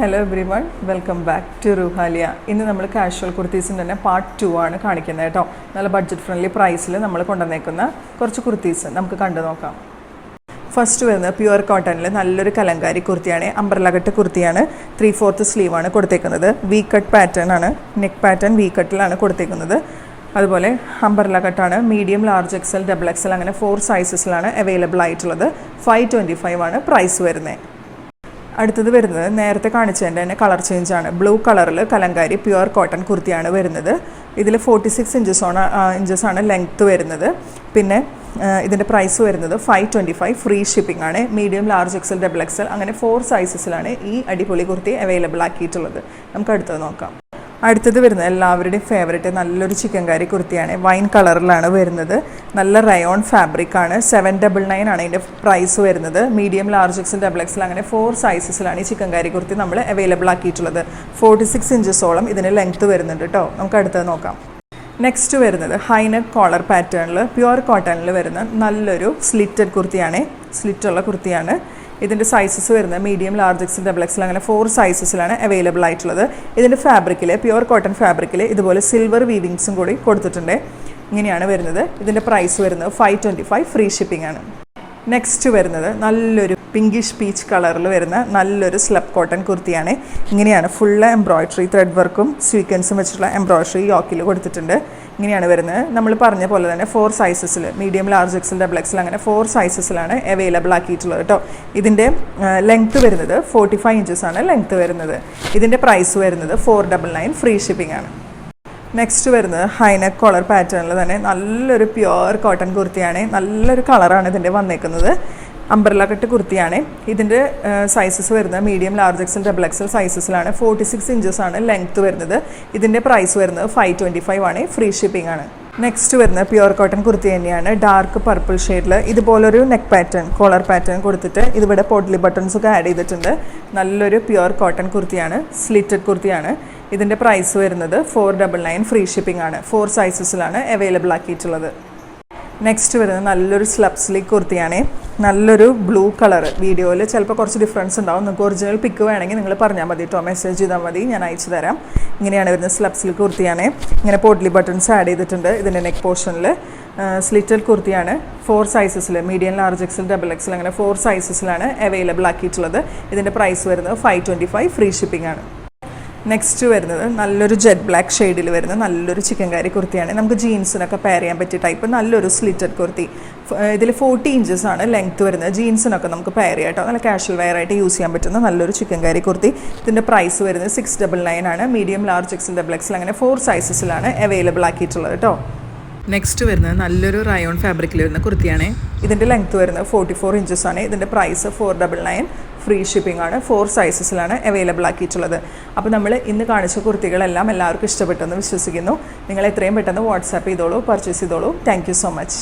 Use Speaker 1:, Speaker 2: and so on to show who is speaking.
Speaker 1: Hello everyone, welcome back to Ruhalia. ഇന്ന് നമ്മൾ casual കുർത്തീസിന്റെ തന്നെ പാർട്ട് 2 ആണ് കാണിക്കുന്നത് കേട്ടോ. നല്ല ബഡ്ജറ്റ് ഫ്രണ്ട്ലി പ്രൈസിൽ നമ്മൾ കൊണ്ടുവന്നേക്കുന്ന കുറച്ച് കുർത്തീസ് നമുക്ക് കണ്ടു നോക്കാം. ഫസ്റ്റ് വരുന്നത് പ്യുവർ കോട്ടണിൽ നല്ലൊരു കലങ്കാരി കുർത്തിയാണ്. അംബ്രല കട്ട് കുർത്തിയാണ്. 3/4 സ്ലീവ് ആണ് കൊടുത്തേക്കുന്നത്. വി കട്ട് പാറ്റേൺ ആണ്. നെക്ക് പാറ്റേൺ വി കട്ടിലാണ് കൊടുത്തേക്കുന്നത്. അതുപോലെ അംബ്രല കട്ടാണ്. Medium, large, XL, double XL അങ്ങനെ 4 സൈസസിലാണ് അവൈലബിൾ ആയിട്ടുള്ളത്. 525 ആണ് പ്രൈസ് വരുന്നത്. അടുത്തത് വരുന്നത് നേരത്തെ കാണിച്ചതിൻ്റെ തന്നെ കളർ ചേഞ്ച് ആണ്. ബ്ലൂ കളറിൽ കലങ്കാരി പ്യുവർ കോട്ടൺ കുർത്തിയാണ് വരുന്നത്. ഇതിൽ 46 ഇഞ്ചസാണ് ലെങ്ത്ത് വരുന്നത്. പിന്നെ ഇതിൻ്റെ പ്രൈസ് വരുന്നത് 525, ഫ്രീ ഷിപ്പിംഗ് ആണ്. Medium, large, XL, double XL അങ്ങനെ 4 സൈസസിലാണ് ഈ അടിപൊളി കുർത്തി അവൈലബിൾ ആക്കിയിട്ടുള്ളത്. നമുക്ക് അടുത്തത് നോക്കാം. അടുത്തത് വരുന്നത് എല്ലാവരുടെയും ഫേവറേറ്റ് നല്ലൊരു ചിക്കൻകാരി കുർത്തിയാണ്. വൈൻ കളറിലാണ് വരുന്നത്. നല്ല റയോൺ ഫാബ്രിക് ആണ്. 799 ആണ് ഇതിൻ്റെ പ്രൈസ് വരുന്നത്. Medium, large, XL, double XL അങ്ങനെ 4 സൈസസിലാണ് ഈ ചിക്കൻകാരി കുർത്തി നമ്മൾ അവൈലബിൾ ആക്കിയിട്ടുള്ളത്. 46 ഇഞ്ചസോളം ഇതിന് ലെങ്ത്ത് വരുന്നുണ്ട് കേട്ടോ. നമുക്ക് അടുത്തത് നോക്കാം. നെക്സ്റ്റ് വരുന്നത് ഹൈനെക്ക് കോളർ പാറ്റേണിൽ പ്യുവർ കോട്ടണിൽ വരുന്ന നല്ലൊരു സ്ലിറ്റഡ് കുർത്തിയാണ്. സ്ലിറ്റുള്ള കുർത്തിയാണ്. ഇതിൻ്റെ സൈസസ് വരുന്നത് medium, large, XL, double XL അങ്ങനെ 4 സൈസസിലാണ് അവൈലബിൾ ആയിട്ടുള്ളത്. ഇതിൻ്റെ ഫാബ്രിക്കിൽ പ്യുവർ കോട്ടൺ ഫാബ്രിക്കിൽ ഇതുപോലെ സിൽവർ വീവിങ്സും കൂടി കൊടുത്തിട്ടുണ്ട്. ഇങ്ങനെയാണ് വരുന്നത്. ഇതിൻ്റെ പ്രൈസ് വരുന്നത് 525, ഫ്രീ ഷിപ്പിംഗ് ആണ്. നെക്സ്റ്റ് വരുന്നത് നല്ലൊരു പിങ്കിഷ് പീച്ച് കളറിൽ വരുന്ന നല്ലൊരു സ്ലബ് കോട്ടൺ കുർത്തിയാണ്. ഇങ്ങനെയാണ് ഫുള്ള് എംബ്രോയ്ഡറി, ത്രെഡ് വർക്കും സ്വീക്വൻസും വെച്ചിട്ടുള്ള എംബ്രോയ്ഡറി യോക്കിൽ കൊടുത്തിട്ടുണ്ട്. ഇങ്ങനെയാണ് വരുന്നത്. നമ്മൾ പറഞ്ഞ പോലെ തന്നെ 4 സൈസസിൽ medium, large, XL, double XL അങ്ങനെ 4 സൈസസിലാണ് അവൈലബിൾ ആക്കിയിട്ടുള്ളത് കേട്ടോ. ഇതിൻ്റെ ലെങ്ത്ത് വരുന്നത് 45 ഇഞ്ചസാണ് ലെങ്ത്ത് വരുന്നത്. ഇതിൻ്റെ പ്രൈസ് വരുന്നത് 499, ഫ്രീ ഷിപ്പിംഗ് ആണ്. നെക്സ്റ്റ് വരുന്നത് ഹൈനെക്ക് കോളർ പാറ്റേണിൽ തന്നെ നല്ലൊരു പ്യുവർ കോട്ടൺ കുർത്തിയാണ്. നല്ലൊരു കളറാണ് ഇതിൻ്റെ വന്നേക്കുന്നത്. അംബ്രല കട്ട് കുർത്തിയാണ്. ഇതിൻ്റെ സൈസസ് വരുന്നത് medium, large, XL, double XL സൈസസിലാണ്. 46 ഇഞ്ചസാണ് ലെങ്ത്ത് വരുന്നത്. ഇതിൻ്റെ പ്രൈസ് വരുന്നത് 525 ആണ്, ഫ്രീ ഷിപ്പിംഗ് ആണ്. നെക്സ്റ്റ് വരുന്നത് പ്യുവർ കോട്ടൺ കുർത്തി തന്നെയാണ്. ഡാർക്ക് പർപ്പിൾ ഷെയ്ഡിൽ ഇതുപോലൊരു നെക്ക് പാറ്റേൺ, കോളർ പാറ്റേൺ കൊടുത്തിട്ട് ഇതിവിടെ പോട്ട്ലി ബട്ടൺസ് ഒക്കെ ആഡ് ചെയ്തിട്ടുണ്ട്. നല്ലൊരു പ്യുവർ കോട്ടൺ കുർത്തിയാണ്. സ്ലിറ്റഡ് കുർത്തിയാണ്. ഇതിൻ്റെ പ്രൈസ് വരുന്നത് 499, ഫ്രീ ഷിപ്പിംഗ് ആണ്. 4 സൈസസിലാണ് അവൈലബിൾ ആക്കിയിട്ടുള്ളത്. നെക്സ്റ്റ് വരുന്നത് നല്ലൊരു സ്ലബ് സ്ലീക്ക് കുർത്തിയാണ്. നല്ലൊരു ബ്ലൂ കളർ. വീഡിയോയിൽ ചിലപ്പോൾ കുറച്ച് ഡിഫറൻസ് ഉണ്ടാവും. നിങ്ങൾക്ക് ഒറിജിനൽ പിക്ക് വേണമെങ്കിൽ നിങ്ങൾ പറഞ്ഞാൽ മതി കേട്ടോ. മെസ്സേജ് ചെയ്താൽ മതി, ഞാൻ അയച്ചു തരാം. ഇങ്ങനെയാണ് വരുന്നത്. സ്ലബ് സ്ലീക്ക് കുർത്തിയാണ്. ഇങ്ങനെ പോട്ട്ലി ബട്ടൺസ് ആഡ് ചെയ്തിട്ടുണ്ട് ഇതിൻ്റെ നെക്ക് പോർഷനിൽ. സ്ലിറ്റഡ് കുർത്തിയാണ്. 4 സൈസസിൽ medium, large, XL, double XL അങ്ങനെ 4 സൈസസിലാണ് അവൈലബിൾ ആക്കിയിട്ടുള്ളത്. ഇതിൻ്റെ പ്രൈസ് വരുന്നത് 525, ഫ്രീ ഷിപ്പിംഗ് ആണ്. നെക്സ്റ്റ് വരുന്നത് നല്ലൊരു ജെറ്റ് ബ്ലാക്ക് ഷെയ്ഡിൽ വരുന്ന നല്ലൊരു ചിക്കൻകാരി കുർത്തിയാണ്. നമുക്ക് ജീൻസിനൊക്കെ പെയർ ചെയ്യാൻ പറ്റിയ ടൈപ്പ് നല്ലൊരു സ്ലിറ്റഡ് കുർത്തി. ഇതിൽ 40 ഇഞ്ചസാണ് ലെങ്ത്ത് വരുന്നത്. ജീൻസിനൊക്കെ നമുക്ക് പെയർ ചെയ്യാം കേട്ടോ. നല്ല കാഷ്വൽ വെയർ ആയിട്ട് യൂസ് ചെയ്യാൻ പറ്റുന്ന നല്ലൊരു ചിക്കൻകാരി കുർത്തി. ഇതിൻ്റെ പ്രൈസ് വരുന്നത് 699 ആണ്. Medium, large, XL, double XL അങ്ങനെ 4 സൈസസിലാണ് അവൈലബിൾ ആക്കിയിട്ടുള്ളത് കേട്ടോ. നെക്സ്റ്റ് വരുന്നത് നല്ലൊരു റയോൺ ഫാബ്രിക്കിൽ വരുന്ന കുർത്തിയാണ്. ഇതിൻ്റെ ലെങ്ത്ത് വരുന്നത് 44 ഇഞ്ചസാണ്. ഇതിൻ്റെ പ്രൈസ് 499, ഫ്രീ ഷിപ്പിംഗ് ആണ്. 4 സൈസസിലാണ് അവൈലബിൾ ആക്കിയിട്ടുള്ളത്. അപ്പോൾ നമ്മൾ ഇന്ന് കാണിച്ച കുർത്തികളെല്ലാം എല്ലാവർക്കും ഇഷ്ടപ്പെട്ടെന്ന് വിശ്വസിക്കുന്നു. നിങ്ങൾ എത്രയും പെട്ടെന്ന് വാട്സാപ്പ് ചെയ്തോളൂ, പർച്ചേസ് ചെയ്തോളൂ. Thank you so much.